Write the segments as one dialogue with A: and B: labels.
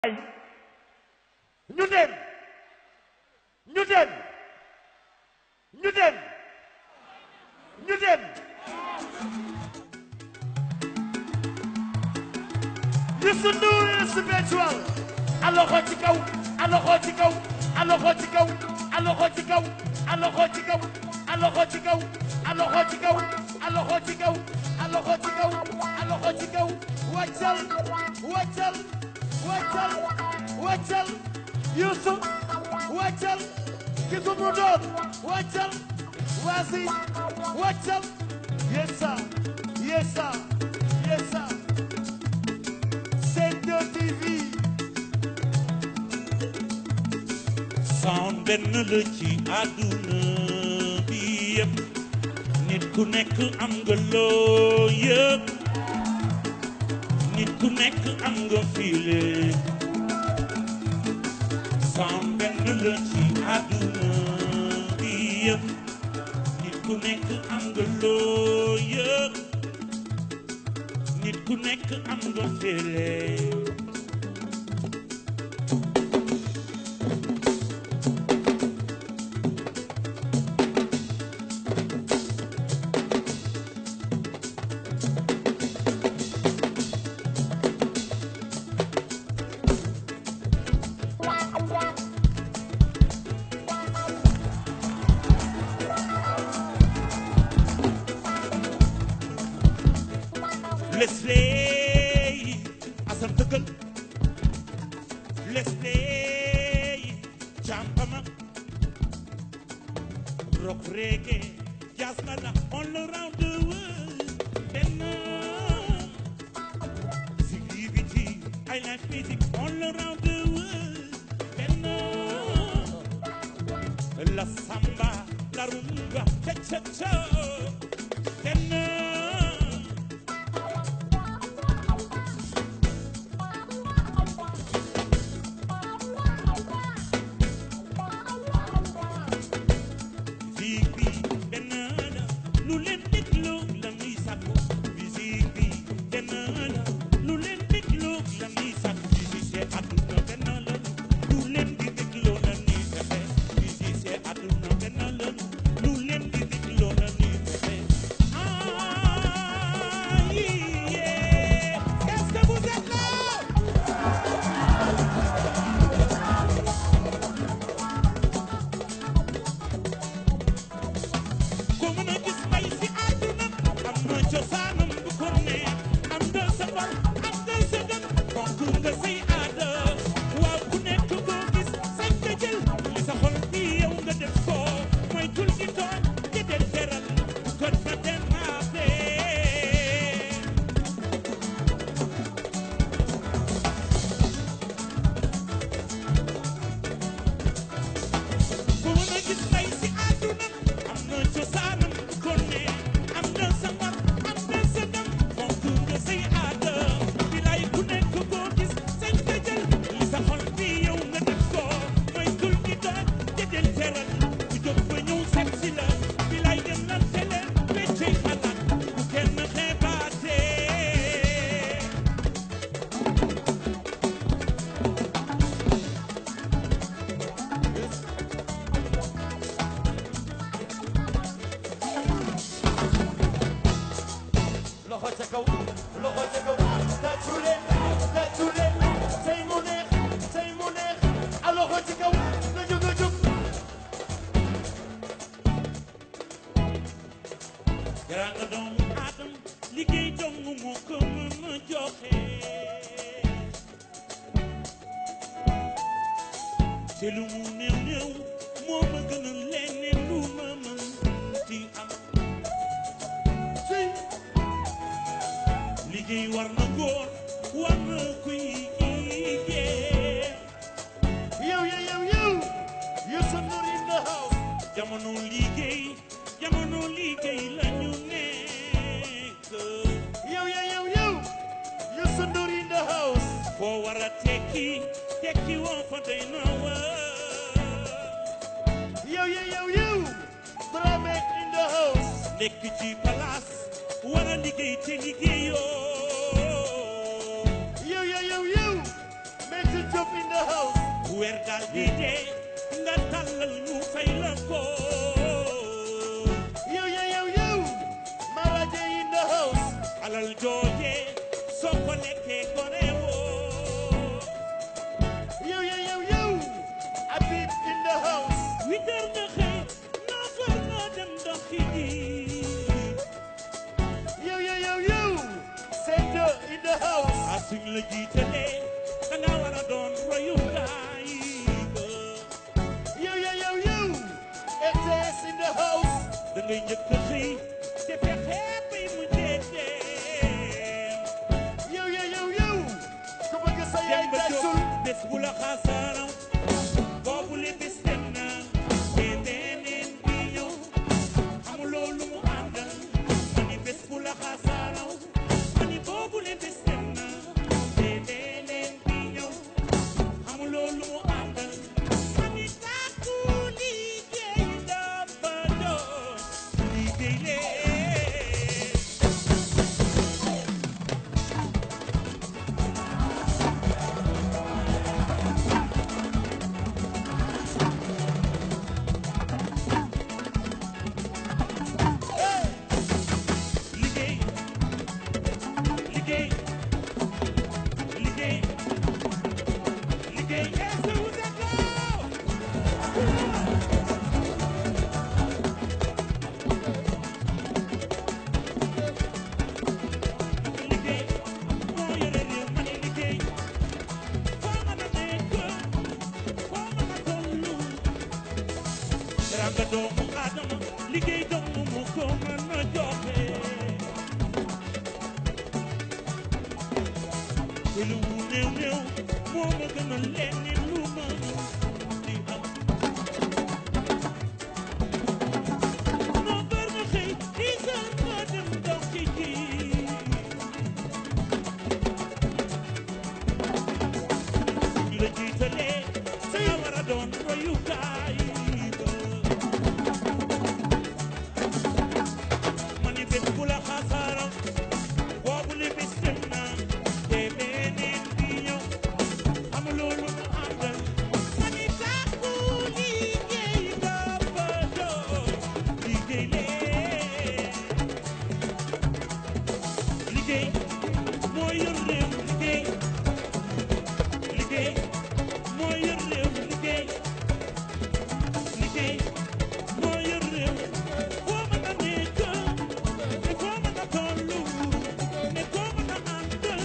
A: ñu dem ñu dem ñu dem ñu dem Youssou Ndour spiritual aloxo ci kaw aloxo ci kaw aloxo ci kaw aloxo ci kaw aloxo ci kaw aloxo ci kaw aloxo ci kaw aloxo ci kaw aloxo ci kaw aloxo ci kaw wàccal wàccal wàccal wàccal Youssou wàccal ki ko mu doon wàccal waasi wàccal yesa yesa yesa Sen TV
B: sound benn la ci àdduna bi yëpp nit ku nekk am nga loo yëpp nit ku nekk am nga feeling sound benn la ci àdduna bi yëpp nit ku nekk am nga loo yëpp nit ku nekk am nga feeling Let's play asam tëggal let's play champama rock reggae jazz mala all around the world then CBT I like music all around the world then la samba la rumba cha cha cha then Yaranga doomu Adam liggéey dong moo ko mën a joxe te lu mu néew néew moo ma gën a leneen lu ma mën di am liggéey war na góor war na kuy liggéey
A: yow Youssou Ndour in the house
B: jamono liggéey la ñu nekk
A: yow Youssou Ndour in the house
B: foo war a tekki woo fa day na
A: yow Dramé in the house
B: nekk ci place war a liggéey te liggéeyoo
A: yow Maitre Diop the house.
B: weer daal di dee nga tàllal ñu fay la ko.
A: Yo, Maraje in the house.
B: alal jooje soo ko lekkee gore woo.
A: Yo, Abib in the house.
B: 8 heures nga xëy 9 heures nga dem doxi ji.
A: Yo, Sendo in the house.
B: a suñ la jiitalee da nga war a doon royukaay ba.
A: Yo, ETS in the house.
B: da ngay njëkk a xëy te fexe bay mu jeexee.
A: Yo, ku bëgg sa yaay
B: Demba Diop
A: tàccul.
B: bés bu la xaasaaram boobu le bés dem na te deneen bi ñëw amuloo lu mu àndal ma ni bés bu la xaasaaram ma ni boobu le bés dem na te deneen bi ñëw amuloo lu mu àndal ma ni tàkku liggéey dafa doon liggéey leen. Liggéey est-ce que vous êtes là? liggéey moo yore réew ma ne liggéey foo mën a nekk foo mën a tollu teranga doomu aadama liggéey doomu mu ko mën a joxe te lu mu néew moo ma gënal leneen lu ma di am. noo bër nga xëy 10 heures nga dem doxi ji. ñu la jiitalee da nga war a doon royukaay ba. ma ni bés bu la xasaaram boobu li bis dem na te beneen bi ñëw amuloo lu mu àndal ma ni tàkku liggéey dafa doon liggéey leen. liggéey moo yor réew liggéey moo yor réew liggéey moo yor réew foo mën a nekk ne foo mën a tollu ne foo mën a àndal.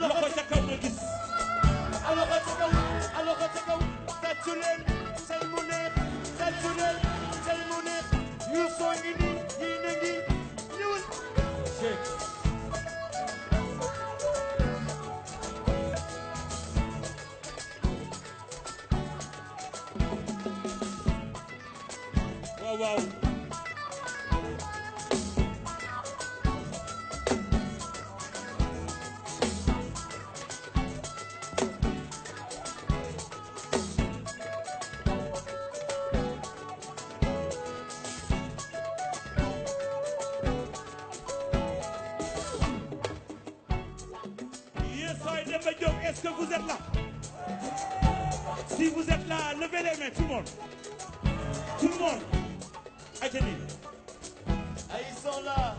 B: loxo ca kaw nga gis.
A: Loxo ca kaw. Tàccu leen say mu neex. Tàccu leen say mu neex. Youssou ngi nii ñii na ngi ñëwal.
B: waaw. Yes, I Demba Diop, est-ce que vous êtes là? Si vous êtes là, levez les mains, tout le monde. Tout le monde. Attendez.
A: Ah, ils sont là.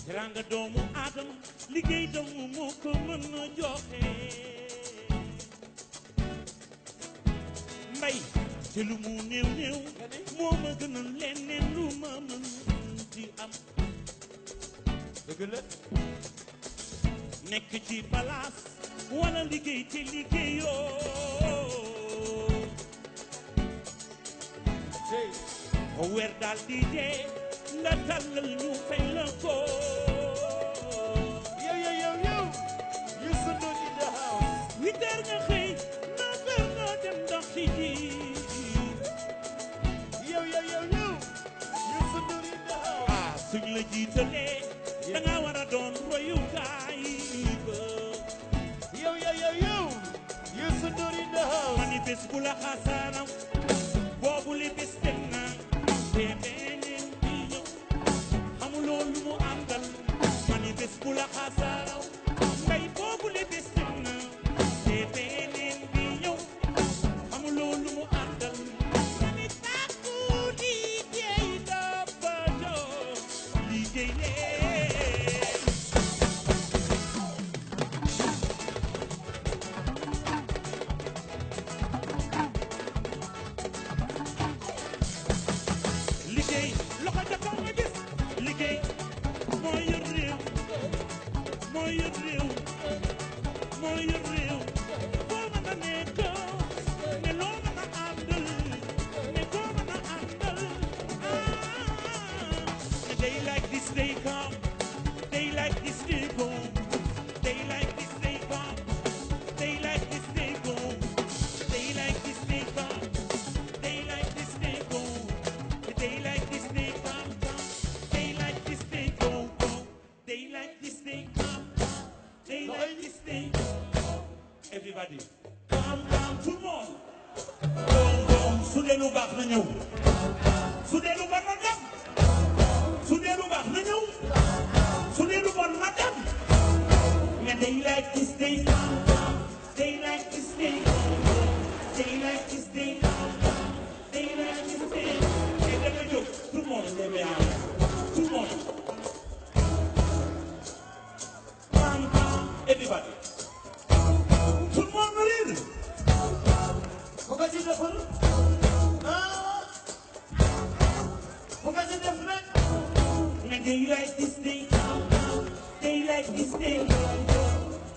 B: teranga doomu aadama liggéey doomu moo ko mën a joxe mbay te lu mu néew moo ma gënal leneen lu ma mën di am.
A: dëgg la.
B: nekk ci palaas wala liggéey te liggéeyoo. weer daal di dee nga tàllal ñu fay la ko.
A: Yo, Youssou Ndour in the house.
B: 8 heures nga xëy 9 heures nga dem doxi ji.
A: Yo, Youssou Ndour in the house.
B: ah suñ la jiitalee da nga war a doon royukaay ba.
A: Yo, Youssou Ndour in the house.
B: ma ni bés bu la xasaaram boobu li bés dem na te beneen bi ñëw liggéey leen liggéey loxo ca kaw nga gis liggéey moo yor réew moo yor réew moo yor réew foo mën a nekk ne loo mën a àndal ne koo mën a àndal they like this they come they like this they go they like this they come they like this they go they like this they come they like this they go they like this they come they like this they go they like this they come they like this they go everybody come tout le monde bon su dee lu baax na ñëw su dee lu bon na dem su dee lu baax na ñëw su dee lu bon na dem mais they like this they come they like this they they like this they they like this they et dama jóg tout le monde lève la main tout le monde everybody tout le monde rire
A: Pourquoi tu def pourquoi tu def nag
B: mais they like this they they like this they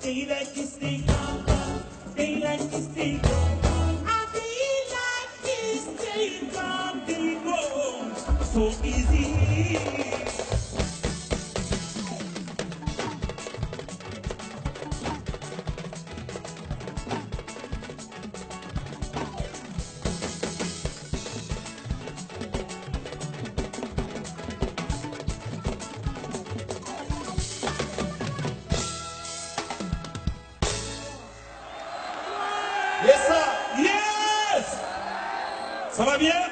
B: they like this they they like this they and they like this they come they go so easy.
A: Yes sir
B: Yes! Ça va bien?